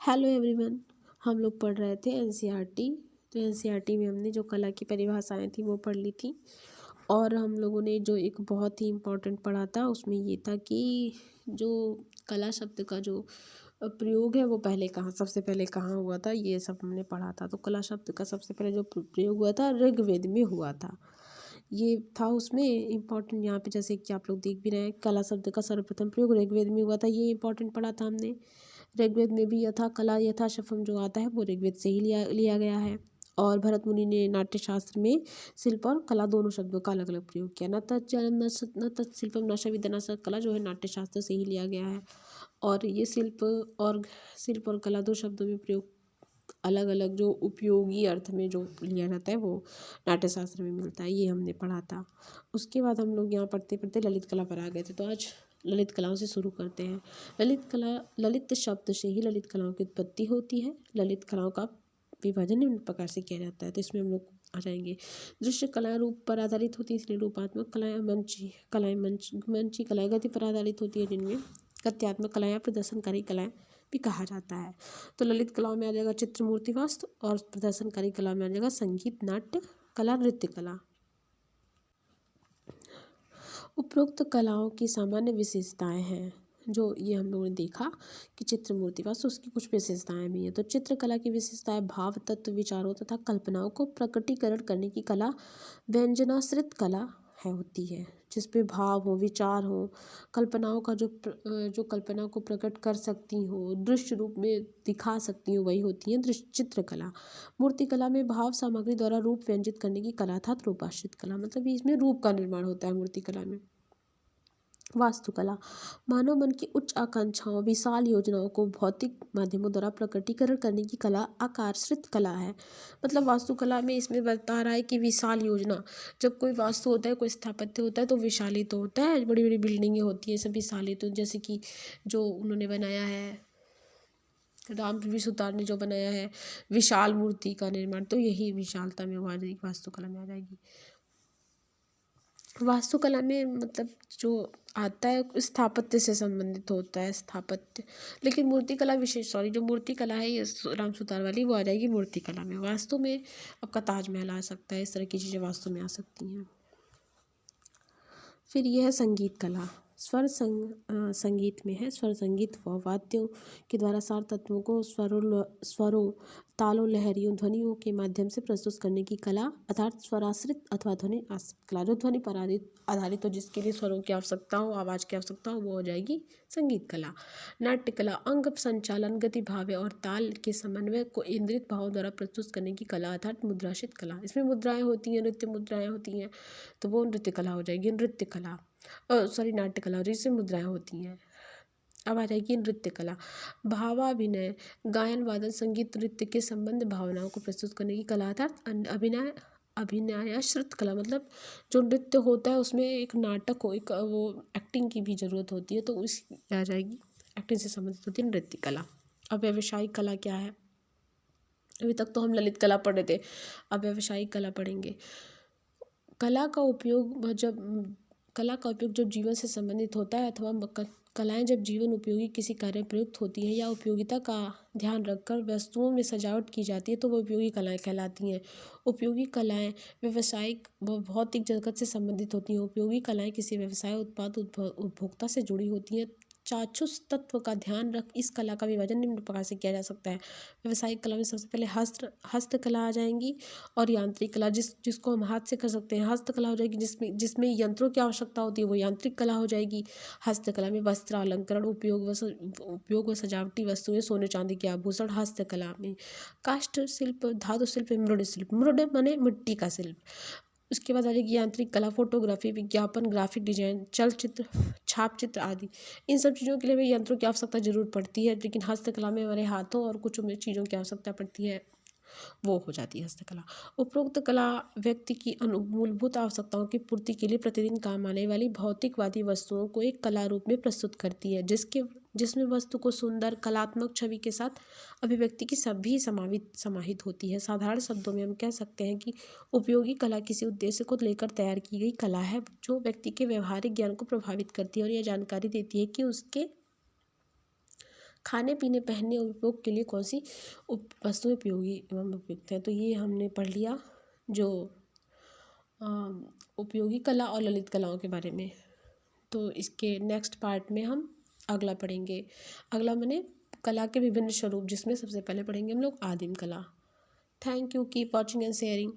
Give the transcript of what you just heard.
Hello everyone. हम लोग पढ़ रहे थे एनसीईआरटी। तो एनसीईआरटी में हमने जो कला की परिभाषाएं थी वो पढ़ ली थी। और हम लोगों ने जो एक बहुत ही इम्पोर्टेंट पढ़ा था उसमें ये था कि जो कला शब्द का जो प्रयोग है वो सबसे पहले कहाँ हुआ था, ये सब हमने पढ़ा था। तो कला शब्द का सबसे पहले जो प्रयोग हुआ था ऋग्वेद में हुआ था। ये था उसमें इम्पोर्टेंट, यहाँ पे जैसे कि आप लोग देख भी रहे हैं, कला शब्द का सर्वप्रथम प्रयोग ऋग्वेद में हुआ था। ये इम्पोर्टेंट पढ़ा था हमने। ऋग्वेद में भी यथा कला यथा शफम जो आता है वो ऋग्वेद से ही लिया गया है। और भरत मुनि ने नाट्य शास्त्र में शिल्प और कला दोनों शब्दों का अलग अलग प्रयोग किया। न तत्जनम न तत्शिल्पम न विद्या न स कला जो है नाट्य शास्त्र से ही लिया गया है। और ये शिल्प और कला दो शब्दों में प्रयोग अलग अलग जो उपयोगी अर्थ में जो लिया जाता है वो नाट्य शास्त्र में मिलता है। ये हमने पढ़ा था। उसके बाद हम लोग यहाँ पढ़ते पढ़ते ललित कला पर आ गए थे। तो आज ललित कलाओं से शुरू करते हैं। ललित शब्द से ही ललित कलाओं की उत्पत्ति होती है। ललित कलाओं का विभाजन निम्न प्रकार से किया जाता है। तो इसमें हम लोग आ जाएंगे। दृश्य कलाएं रूप पर आधारित होती है, इसलिए रूपात्मक कलाएं, मंची कलाएं गति पर आधारित होती है, जिनमें गत्यात्मक कलाएं प्रदर्शनकारी कलाएं भी कहा जाता है। तो ललित कलाओं में आ जाएगा चित्र, मूर्ति, वास्तु, और प्रदर्शनकारी कला में आ जाएगा संगीत, नाट्य कला, नृत्य कला। उपरोक्त कलाओं की सामान्य विशेषताएं हैं जो ये हम लोगों ने देखा कि चित्र, मूर्ति, वास्तु, उसकी कुछ विशेषताएं भी हैं। तो चित्रकला की विशेषताएं भाव, तत्व, विचारों तथा कल्पनाओं को प्रकटीकरण करने की कला व्यंजनाश्रित कला होती है, जिसपे भाव हो, विचार हो, कल्पनाओं का जो कल्पना को प्रकट कर सकती हो, दृश्य रूप में दिखा सकती हो, वही होती है दृश्य चित्रकला। मूर्ति कला में भाव सामग्री द्वारा रूप व्यंजित करने की कला था रूपाश्रित कला, मतलब इसमें रूप का निर्माण होता है मूर्ति कला में। वास्तुकला मानव मन की उच्च आकांक्षाओं, विशाल योजनाओं को भौतिक माध्यमों द्वारा प्रकटीकरण करने की कला आकारश्रित कला है। मतलब वास्तुकला में इसमें बता रहा है कि विशाल योजना, जब कोई वास्तु होता है, कोई स्थापत्य होता है तो विशालित तो होता है, बड़ी बड़ी बिल्डिंगें होती हैं सब विशालित। तो जैसे कि जो उन्होंने बनाया है, रामकृष्ण सुतार ने जो बनाया है विशाल मूर्ति का निर्माण, तो यही विशालता में आ जाएगी, वास्तुकला में आ जाएगी। वास्तुकला में मतलब जो आता है स्थापत्य से संबंधित होता है, स्थापत्य। लेकिन जो मूर्ति कला है ये राम सुतार वाली, वो आ जाएगी मूर्ति कला में। वास्तु में आपका ताजमहल आ सकता है, इस तरह की चीज़ें वास्तु में आ सकती हैं। फिर यह है संगीत कला। संगीत में है स्वर संगीत व वाद्यों के द्वारा सार तत्वों को स्वरों, तालों, लहरियों, ध्वनियों के माध्यम से प्रस्तुत करने की कला, अर्थात स्वराश्रित अथवा ध्वनि आश्रित कला। जो ध्वनि पर आधारित हो, जिसके लिए स्वरों की आवश्यकता हो, आवाज़ की आवश्यकता हो, वो हो जाएगी संगीत कला। नाट्य कला अंग संचालन, गति, भाव और ताल के समन्वय को इंद्रित भावों द्वारा प्रस्तुत करने की कला, अर्थात मुद्राशित कला। इसमें मुद्राएं होती हैं, नृत्य मुद्राएं होती हैं, तो वो नृत्य कला हो जाएगी। नृत्य कला नाट्य कला जिससे मुद्राएं होती हैं। अब आ जाएगी नृत्य कला। भावाभिनय, गायन, वादन, संगीत, नृत्य के संबंध भावनाओं को प्रस्तुत करने की कला, अर्थात अभिनयाश्रित कला। मतलब जो नृत्य होता है उसमें एक नाटक हो, एक वो एक्टिंग की भी जरूरत होती है, तो उस आ जाएगी, एक्टिंग से संबंधित होती है नृत्य कला। अब व्यावसायिक कला क्या है? अभी तक तो हम ललित कला पढ़ रहे थे, अब व्यावसायिक कला पढ़ेंगे। कला का उपयोग जब जीवन से संबंधित होता है, अथवा कलाएं जब जीवन उपयोगी किसी कार्य में प्रयुक्त होती हैं या उपयोगिता का ध्यान रखकर वस्तुओं में सजावट की जाती है, तो वो उपयोगी कलाएं कहलाती हैं। उपयोगी कलाएं व्यावसायिक व भौतिक जगत से संबंधित होती हैं। उपयोगी कलाएं किसी व्यवसाय, उत्पाद, उपभोक्ता से जुड़ी होती हैं। चाक्षुष तत्व का ध्यान रख इस कला का विभाजन निम्न प्रकार से किया जा सकता है। व्यावसायिक कला में सबसे पहले हस्तकला आ जाएंगी, और यांत्रिक कला जिसको हम हाथ से कर सकते हैं, हस्तकला हो जाएगी। जिसमें यंत्रों की आवश्यकता होती है, वो यांत्रिक कला हो जाएगी। हस्तकला में वस्त्र अलंकरण, उपयोग व सजावटी वस्तुएं, सोने चांदी के आभूषण। हस्तकला में काष्ठ शिल्प, धातु शिल्प, मृद शिल्प। मृद माने मिट्टी का शिल्प। उसके बाद आ जाएगी यांत्रिक कला, फोटोग्राफी, विज्ञापन, ग्राफिक डिजाइन, चलचित्र, छाप चित्र आदि। इन सब चीज़ों के लिए हमें यंत्रों की आवश्यकता जरूर पड़ती है, लेकिन हस्तकला में हमारे हाथों और कुछ चीज़ों की आवश्यकता पड़ती है, वो हो जाती है हस्तकला। उपरोक्त कला व्यक्ति की मूलभूत आवश्यकताओं की पूर्ति के लिए प्रतिदिन काम आने वाली भौतिकवादी वस्तुओं को एक कला रूप में प्रस्तुत करती है, जिसमें वस्तु को सुंदर कलात्मक छवि के साथ अभिव्यक्ति की सभी समाहित होती है। साधारण शब्दों में हम कह सकते हैं कि उपयोगी कला किसी उद्देश्य को लेकर तैयार की गई कला है, जो व्यक्ति के व्यवहारिक ज्ञान को प्रभावित करती है और यह जानकारी देती है कि उसके खाने पीने पहनने और उपयोग के लिए कौन सी वस्तुएं उपयोगी एवं उपयुक्त है। तो ये हमने पढ़ लिया जो उपयोगी कला और ललित कलाओं के बारे में। तो इसके नेक्स्ट पार्ट में हम अगला पढ़ेंगे। अगला माने कला के विभिन्न स्वरूप, जिसमें सबसे पहले पढ़ेंगे हम लोग आदिम कला। Thank you, keep watching and sharing.